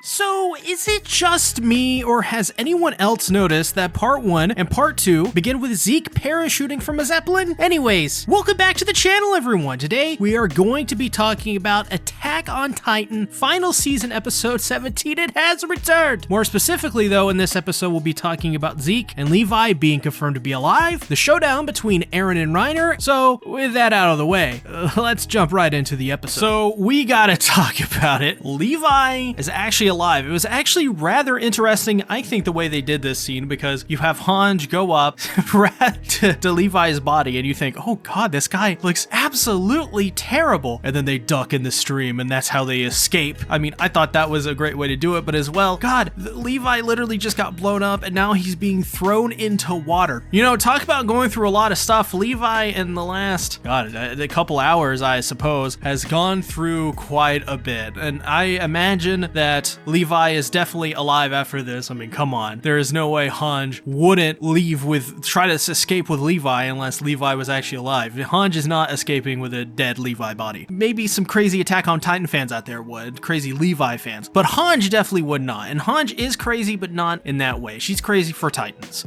So, is it just me, or has anyone else noticed that part 1 and part 2 begin with Zeke parachuting from a Zeppelin? Anyways, welcome back to the channel, everyone. Today, we are going to be talking about Attack on Titan Final Season Episode 17. It has returned! More specifically, though, in this episode, we'll be talking about Zeke and Levi being confirmed to be alive, the showdown between Eren and Reiner. So, with that out of the way, let's jump right into the episode. So, we gotta talk about it. Levi is actually alive. It was actually rather interesting, I think, the way they did this scene, because you have Hanj go up to Levi's body and you think, oh god, this guy looks absolutely terrible, and then they duck in the stream and that's how they escape. I mean, I thought that was a great way to do it, but as well, god, Levi literally just got blown up and now he's being thrown into water. You know, talk about going through a lot of stuff. Levi in the last, god, a couple hours, I suppose, has gone through quite a bit, and I imagine that Levi is definitely alive after this. I mean, come on. There is no way Hanj wouldn't try to escape with Levi unless Levi was actually alive. Hanj is not escaping with a dead Levi body. Maybe some crazy Attack on Titan fans out there would, crazy Levi fans, but Hanj definitely would not. And Hanj is crazy, but not in that way. She's crazy for Titans.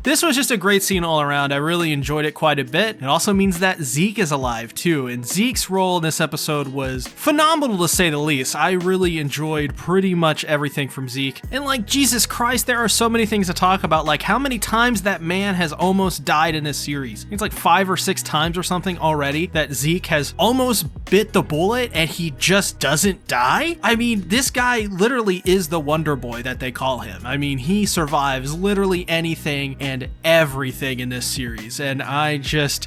This was just a great scene all around. I really enjoyed it quite a bit. It also means that Zeke is alive too, and Zeke's role in this episode was phenomenal to say the least. I really enjoyed pretty much everything from Zeke. And like, Jesus Christ, there are so many things to talk about, like how many times that man has almost died in this series. It's like 5 or 6 times or something already that Zeke has almost bit the bullet and he just doesn't die. I mean, this guy literally is the Wonder Boy that they call him. I mean, he survives literally anything and everything in this series, and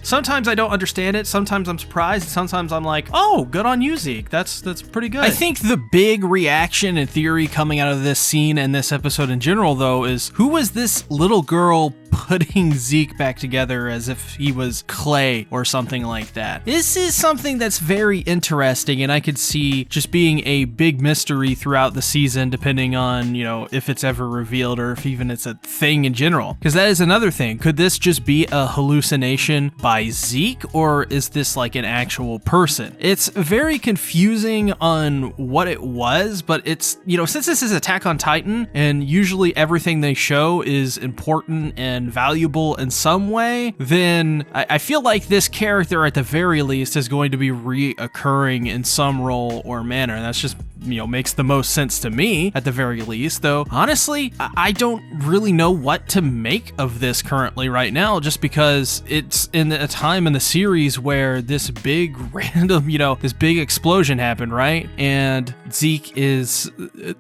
sometimes I don't understand it, sometimes I'm surprised, sometimes I'm like, oh, good on you, Zeke. That's pretty good. I think the big reaction and theory coming out of this scene and this episode in general, though, is who was this little girl putting Zeke back together as if he was clay or something like that? This is something that's very interesting, and I could see just being a big mystery throughout the season, depending on, you know, if it's ever revealed or if even it's a thing in general. Because that is another thing. Could this just be a hallucination by Zeke, or is this like an actual person? It's very confusing on what it was, but it's, you know, since this is Attack on Titan and usually everything they show is important and valuable in some way, then I feel like this character at the very least is going to be reoccurring in some role or manner. And that's just, you know, makes the most sense to me at the very least, though honestly I don't really know what to make of this currently right now, just because it's in a time in the series where this big random, you know, this big explosion happened, right? And Zeke is,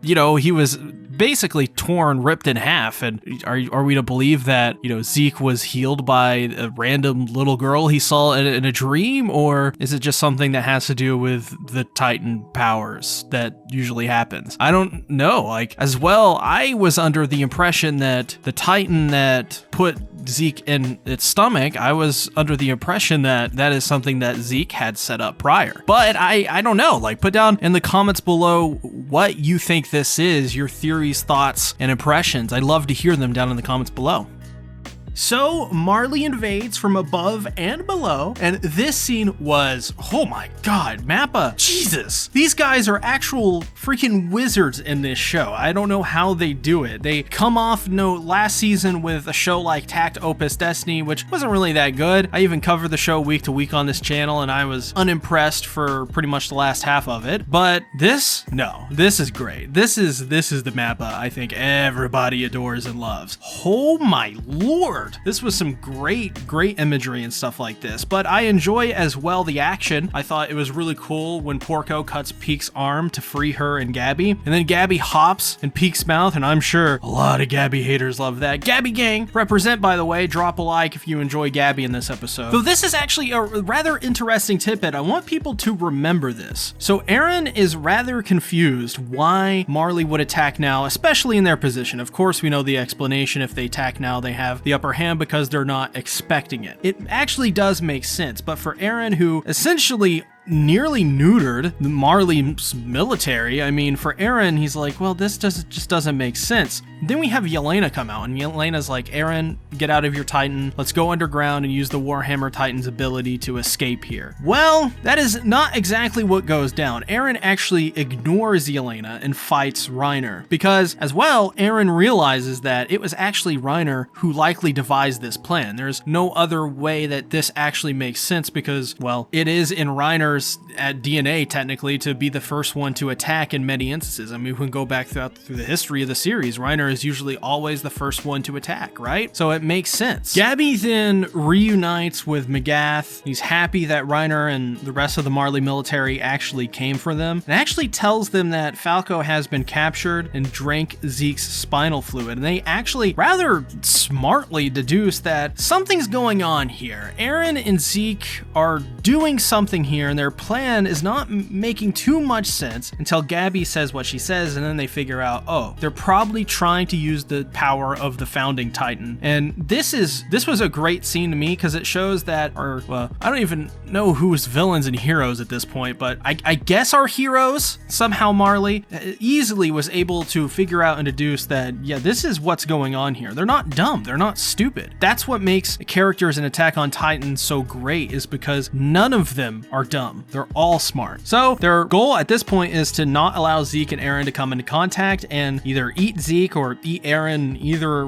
you know, he was basically ripped in half, and are we to believe that, you know, Zeke was healed by a random little girl he saw in a dream, or is it just something that has to do with the Titan powers that usually happens? I don't know. Like, as well, I was under the impression that the Titan that put Zeke in its stomach, I was under the impression that that is something that Zeke had set up prior. But I don't know. Like, put down in the comments below what you think this is, your theories, thoughts, and impressions. I'd love to hear them down in the comments below. So, Marley invades from above and below, and this scene was, oh my god, Mappa, Jesus. These guys are actual freaking wizards in this show. I don't know how they do it. They come off, last season with a show like Tact Opus Destiny, which wasn't really that good. I even covered the show week to week on this channel, and I was unimpressed for pretty much the last half of it. But this, no, this is great. This is the Mappa I think everybody adores and loves. Oh my lord. This was some great imagery and stuff like this, but I enjoy as well the action. I thought it was really cool when Porco cuts Peek's arm to free her and Gabby, and then Gabby hops in Peek's mouth, and I'm sure a lot of Gabby haters love that. Gabby gang, represent, by the way. Drop a like if you enjoy Gabby in this episode. So this is actually a rather interesting tidbit. I want people to remember this. So Eren is rather confused why Marley would attack now, especially in their position. Of course, we know the explanation. If they attack now, they have the upper hand because they're not expecting it. It actually does make sense, but for Eren, who essentially nearly neutered Marley's military. I mean, for Eren, he's like, well, this just doesn't make sense. Then we have Yelena come out, and Yelena's like, Eren, get out of your Titan. Let's go underground and use the Warhammer Titan's ability to escape here. Well, that is not exactly what goes down. Eren actually ignores Yelena and fights Reiner, because as well, Eren realizes that it was actually Reiner who likely devised this plan. There's no other way that this actually makes sense because, well, it is in Reiner's DNA technically to be the first one to attack in many instances. I mean, we can go back through the history of the series. Reiner is usually always the first one to attack, right? So it makes sense. Gabby then reunites with McGath. He's happy that Reiner and the rest of the Marley military actually came for them, and actually tells them that Falco has been captured and drank Zeke's spinal fluid. And they actually rather smartly deduce that something's going on here. Eren and Zeke are doing something here, and their plan is not making too much sense until Gabby says what she says, and then they figure out, oh, they're probably trying to use the power of the founding Titan. And this was a great scene to me because it shows that, I don't even know who's villains and heroes at this point, but I guess our heroes, somehow Marley, easily was able to figure out and deduce that, yeah, this is what's going on here. They're not dumb. They're not stupid. That's what makes characters in Attack on Titan so great, is because none of them are dumb. They're all smart. So their goal at this point is to not allow Zeke and Eren to come into contact and either eat Zeke or eat Eren, either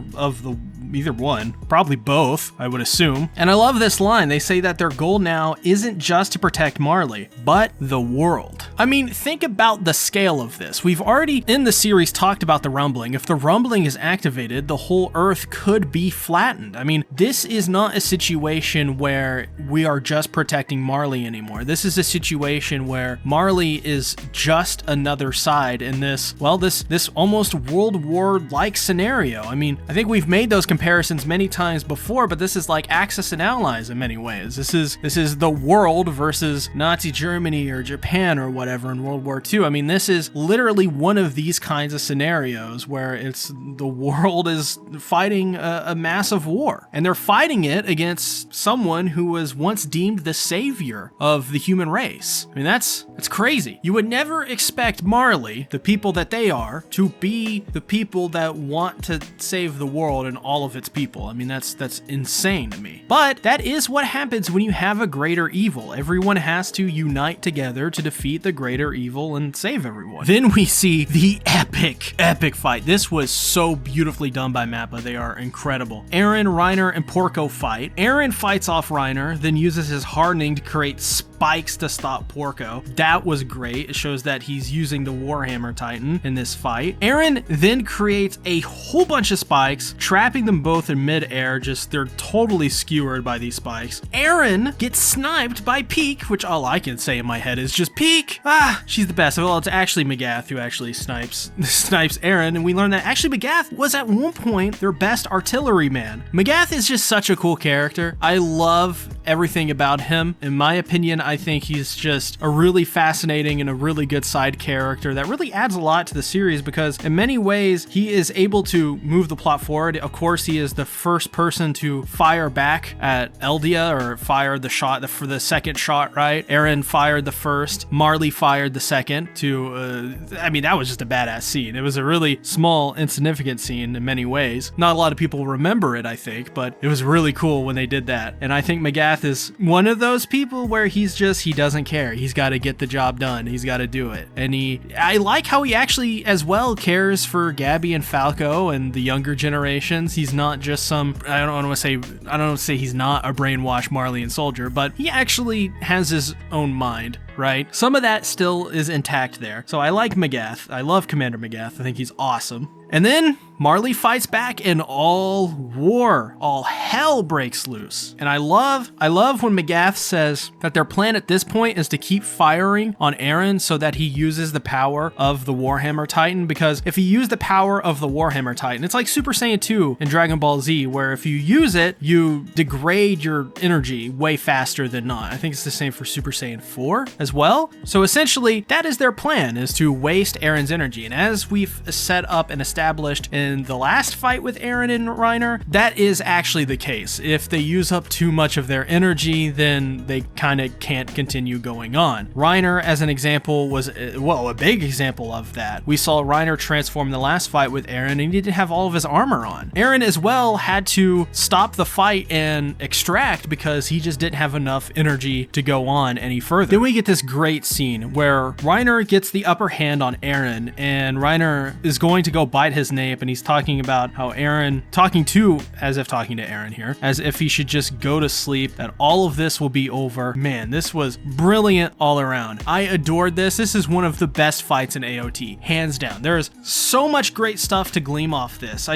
one, probably both, I would assume. And I love this line. They say that their goal now isn't just to protect Marley, but the world. I mean, think about the scale of this. We've already in the series talked about the rumbling. If the rumbling is activated, the whole earth could be flattened. I mean, this is not a situation where we are just protecting Marley anymore. This is a situation where Marley is just another side in this almost World War-like scenario. I mean, I think we've made those comparisons many times before, but this is like Axis and Allies in many ways. This is the world versus Nazi Germany or Japan or whatever in World War II. I mean, this is literally one of these kinds of scenarios where it's the world is fighting a massive war, and they're fighting it against someone who was once deemed the savior of the human race. I mean, that's crazy. You would never expect Marley, the people that they are, to be the people that want to save the world and all of its people. I mean, that's insane to me. But that is what happens when you have a greater evil. Everyone has to unite together to defeat the greater evil and save everyone. Then we see the epic fight. This was so beautifully done by Mappa. They are incredible. Eren, Reiner, and Porco fight. Eren fights off Reiner, then uses his hardening to create spikes to stop Porco. That was great. It shows that he's using the Warhammer Titan in this fight. Eren then creates a whole bunch of spikes, trapping them both in mid-air. They're totally skewered by these spikes. Eren gets sniped by Peak, which all I can say in my head is just Peak. She's the best. Well, it's actually McGath who actually snipes Eren, and we learned that actually McGath was at one point their best artillery man. McGath is just such a cool character. I love everything about him. In my opinion, I think he's just a really fascinating and a really good side character that really adds a lot to the series, because in many ways he is able to move the plot forward. Of course, he is the first person to fire back at Eldia, or fire the shot for the second shot, right? Eren fired the first, Marley fired the second I mean, that was just a badass scene. It was a really small, insignificant scene in many ways. Not a lot of people remember it, I think, but it was really cool when they did that. And I think McGath is one of those people where he doesn't care. He's got to get the job done. He's got to do it. And I like how he actually as well cares for Gabby and Falco and the younger generations. He's not just I don't want to say he's not a brainwashed Marleyan soldier, but he actually has his own mind, right? Some of that still is intact there. So I like McGath. I love Commander McGath. I think he's awesome. And then Marley fights back and all hell breaks loose. And I love when McGath says that their plan at this point is to keep firing on Eren so that he uses the power of the Warhammer Titan, because if he used the power of the Warhammer Titan, it's like Super Saiyan 2 in Dragon Ball Z, where if you use it, you degrade your energy way faster than not. I think it's the same for Super Saiyan 4 as as well. So essentially, that is their plan, is to waste Aaron's energy. And as we've set up and established in the last fight with Aaron and Reiner, that is actually the case. If they use up too much of their energy, then they kind of can't continue going on. Reiner, as an example, was, well, a big example of that. We saw Reiner transform in the last fight with Aaron, and he didn't have all of his armor on. Aaron as well had to stop the fight and extract because he just didn't have enough energy to go on any further. Then we get this great scene where Reiner gets the upper hand on Aaron, and Reiner is going to go bite his nape, and he's talking about how Aaron, as if talking to Aaron here, as if he should just go to sleep, that all of this will be over. Man, this was brilliant all around. I adored this. This is one of the best fights in AOT, hands down. There's so much great stuff to glean off this.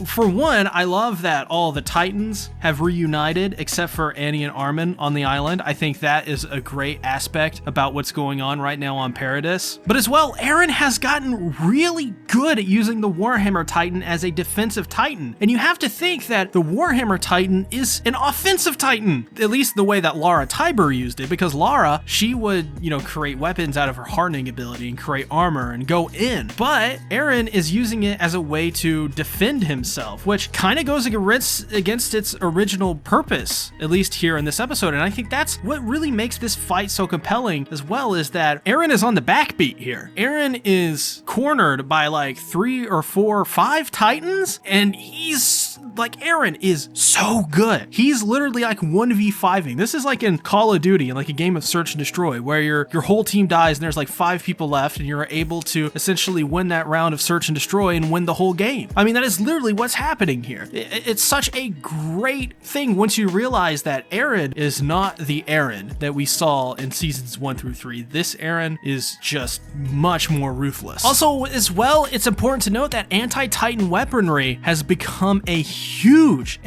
For one, I love that all the Titans have reunited except for Annie and Armin on the island. I think that is a great aspect about what's going on right now on Paradis. But as well, Aaron has gotten really good at using the Warhammer Titan as a defensive Titan. And you have to think that the Warhammer Titan is an offensive Titan, at least the way that Lara Tiber used it, because Lara, she would, create weapons out of her hardening ability and create armor and go in. But Aaron is using it as a way to defend himself, which kind of goes against its original purpose, at least here in this episode. And I think that's what really makes this fight so compelling as well, is that Aaron is on the backbeat here. Aaron is cornered by like 3 or 4 or 5 Titans, and Aaron is so good. He's literally like 1v5ing. This is like in Call of Duty, like a game of search and destroy, where your whole team dies and there's like 5 people left, and you're able to essentially win that round of search and destroy and win the whole game. I mean, that is literally what's happening here. It's such a great thing once you realize that Aaron is not the Aaron that we saw in seasons 1 through 3. This Aaron is just much more ruthless. Also, as well, it's important to note that anti-Titan weaponry has become a huge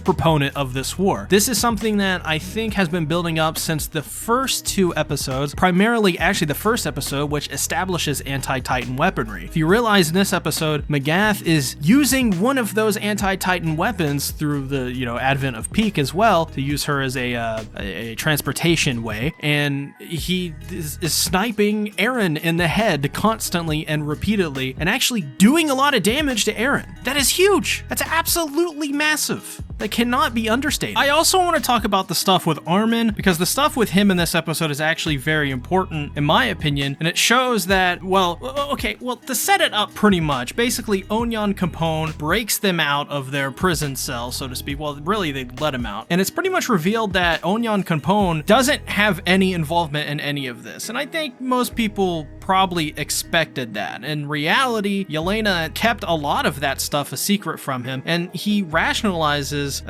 proponent of this war. This is something that I think has been building up since the first 2 episodes, primarily actually the first episode, which establishes anti-Titan weaponry. If you realize in this episode, McGath is using one of those anti-Titan weapons through the, advent of Peak as well, to use her as a transportation way, and he is sniping Aaron in the head constantly and repeatedly, and actually doing a lot of damage to Aaron. That is huge. That's absolutely massive. That cannot be understated. I also want to talk about the stuff with Armin, because the stuff with him in this episode is actually very important, in my opinion, and it shows that, to set it up pretty much, basically Onyan Capone breaks them out of their prison cell, so to speak. Well, really, they let him out. And it's pretty much revealed that Onyan Capone doesn't have any involvement in any of this. And I think most people probably expected that. In reality, Yelena kept a lot of that stuff a secret from him, and he rationalizes,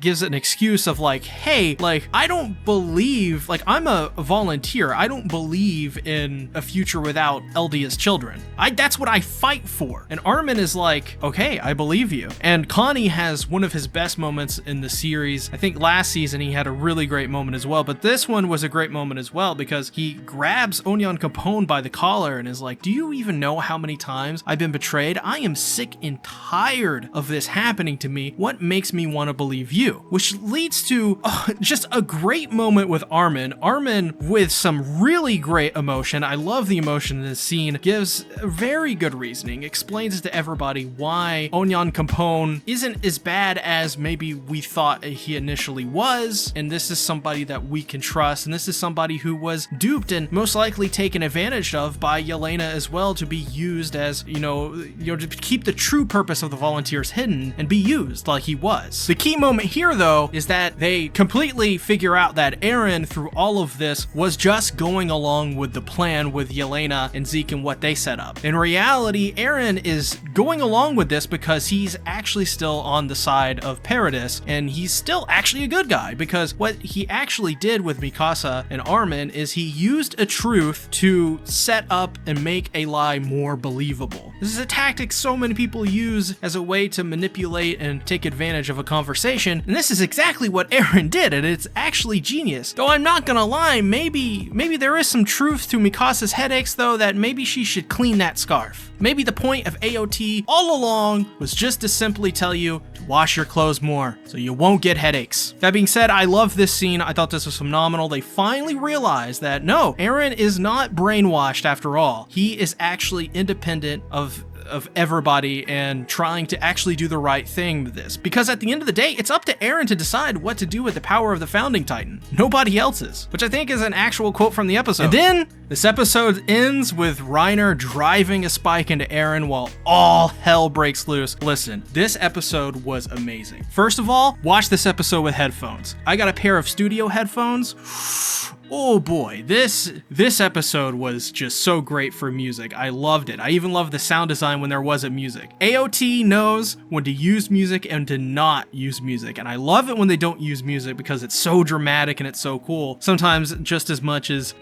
gives an excuse of like, hey, like, I don't believe, like, I'm a volunteer. I don't believe in a future without Eldia's children. That's what I fight for. And Armin is like, okay, I believe you. And Connie has one of his best moments in the series. I think last season he had a really great moment as well, but this one was a great moment as well, because he grabs Onyan Capone by the collar and is like, do you even know how many times I've been betrayed? I am sick and tired of this happening to me. What makes me want to believe you? Which leads to just a great moment with Armin. Armin, with some really great emotion, I love the emotion in this scene, gives very good reasoning, explains to everybody why Onyan Capone isn't as bad as maybe we thought he initially was, and this is somebody that we can trust, and this is somebody who was duped and most likely taken advantage of by Yelena as well, to be used as, to keep the true purpose of the volunteers hidden and be used like he was. The key moment here, though, is that they completely figure out that Aaron, through all of this, was just going along with the plan with Yelena and Zeke and what they set up. In reality, Aaron is going along with this because he's actually still on the side of Paradis, and he's still actually a good guy, because what he actually did with Mikasa and Armin is he used a truth to set up and make a lie more believable. This is a tactic so many people use as a way to manipulate and take advantage of a conversation, and this is exactly what Aaron did, and it's actually genius. Though I'm not gonna lie, maybe there is some truth to Mikasa's headaches, though, that maybe she should clean that scarf. Maybe the point of AOT all along was just to simply tell you to wash your clothes more so you won't get headaches. That being said, I love this scene. I thought this was phenomenal. They finally realized that no, Aaron is not brainwashed after all. He is actually independent of everybody and trying to actually do the right thing with this. Because at the end of the day, it's up to Aaron to decide what to do with the power of the Founding Titan. Nobody else's. Which I think is an actual quote from the episode. And then this episode ends with Reiner driving a spike into Aaron while all hell breaks loose. Listen, this episode was amazing. First of all, watch this episode with headphones. I got a pair of studio headphones. Oh boy, this episode was just so great for music. I loved it. I even loved the sound design when there wasn't music. AOT knows when to use music and to not use music, and I love it when they don't use music because it's so dramatic and it's so cool. Sometimes just as much as,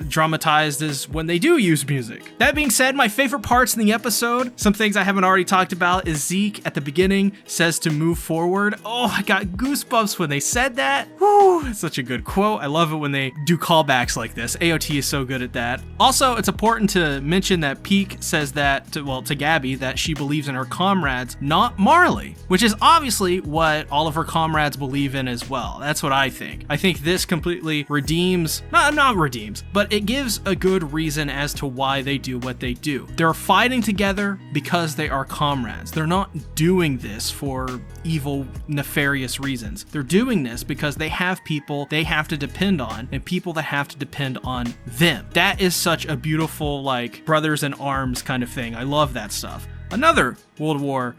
dramatized as when they do use music. That being said, my favorite parts in the episode, some things I haven't already talked about, is Zeke at the beginning says to move forward. Oh, I got goosebumps when they said that. Whew, it's such a good quote. I love it when they do callbacks like this. AOT is so good at that. Also, it's important to mention that Peak says that to Gabby that she believes in her comrades, not Marley, which is obviously what all of her comrades believe in as well. That's what I think. I think this completely redeems, not redeems, but it gives a good reason as to why they do what they do. They're fighting together because they are comrades. They're not doing this for evil, nefarious reasons. They're doing this because they have people they have to depend on and people that have to depend on them. That is such a beautiful, brothers in arms kind of thing. I love that stuff. Another World War,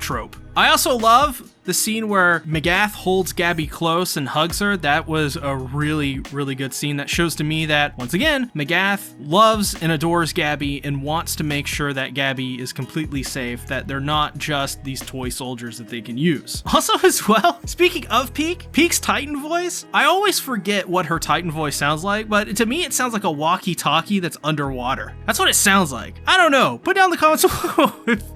trope. I also love the scene where McGath holds Gabby close and hugs her. That was a really, really good scene that shows to me that, once again, McGath loves and adores Gabby and wants to make sure that Gabby is completely safe, that they're not just these toy soldiers that they can use. Also, as well, speaking of Peak's Titan voice, I always forget what her Titan voice sounds like, but to me, it sounds like a walkie-talkie that's underwater. That's what it sounds like. I don't know. Put down in the comments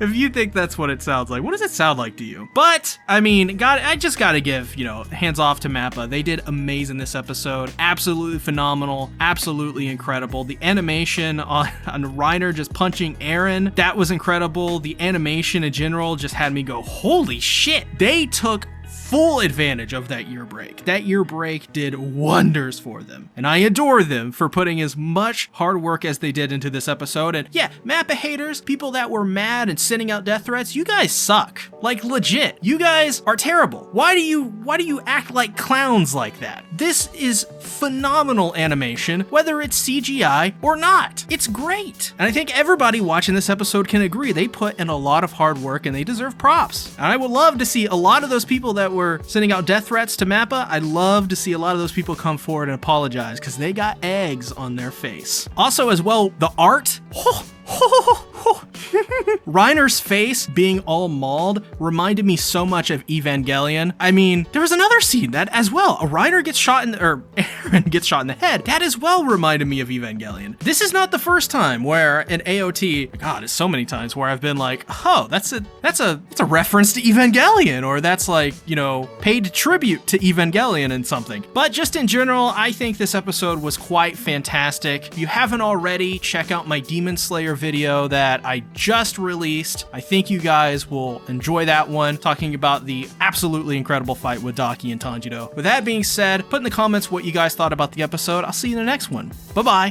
if you think that's what it sounds like. What does it sound like to you? But I just gotta give, hands off to Mappa. They did amazing this episode. Absolutely phenomenal. Absolutely incredible. The animation on Reiner just punching Aaron, that was incredible. The animation in general just had me go, holy shit. They took full advantage of that year break. That year break did wonders for them, and I adore them for putting as much hard work as they did into this episode. And yeah, Mappa haters, people that were mad and sending out death threats, you guys suck. Like, legit, you guys are terrible. Why do you act like clowns like that? This is phenomenal animation, whether it's CGI or not. It's great. And I think everybody watching this episode can agree they put in a lot of hard work and they deserve props. And I would love to see a lot of those people that were sending out death threats to Mappa. I'd love to see a lot of those people come forward and apologize because they got eggs on their face. Also, as well, the art. Reiner's face being all mauled reminded me so much of Evangelion. I mean, there was another scene that as well, Aaron gets shot in the head. That as well reminded me of Evangelion. This is not the first time where an AOT, God, it's so many times where I've been like, oh, that's a reference to Evangelion, or that's paid tribute to Evangelion and something. But just in general, I think this episode was quite fantastic. If you haven't already, check out my Demon Slayer video that I just released. I think you guys will enjoy that one, talking about the absolutely incredible fight with Daki and Tanjiro. With that being said, put in the comments what you guys thought about the episode. I'll see you in the next one. Bye-bye.